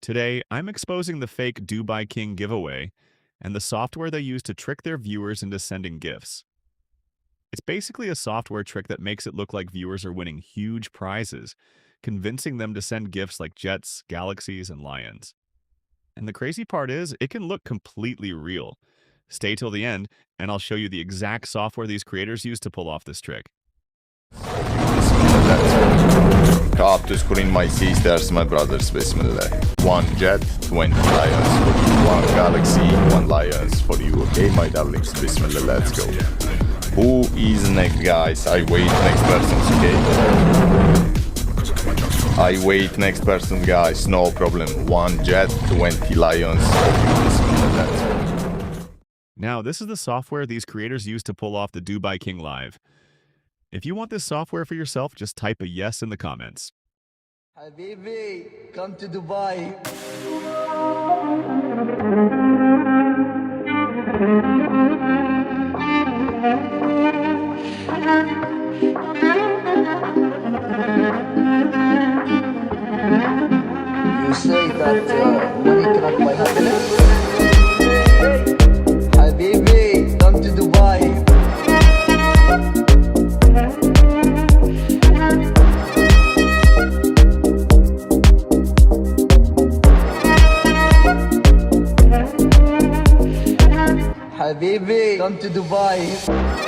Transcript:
Today, I'm exposing the fake Dubai King giveaway and the software they use to trick their viewers into sending gifts. It's basically a software trick that makes it look like viewers are winning huge prizes, convincing them to send gifts like jets, galaxies, and lions. And the crazy part is, it can look completely real. Stay till the end, and I'll show you the exact software these creators use to pull off this trick. Up to screen my sisters, my brothers, bismillah. 1 jet, 20 lions for you. 1 galaxy, 1 lions for you. Okay, my darlings, bismillah, let's go. Who is next, guys? I wait next persons, okay? I wait next person, guys, no problem. 1 jet, 20 lions for you, bismillah, let's go. Now, this is the software these creators use to pull off the Dubai King live. If you want this software for yourself, just type a yes in the comments. Habibi, come to Dubai. You say that money cannot buy happiness? Habibi, come to Dubai. Habibi, come to Dubai.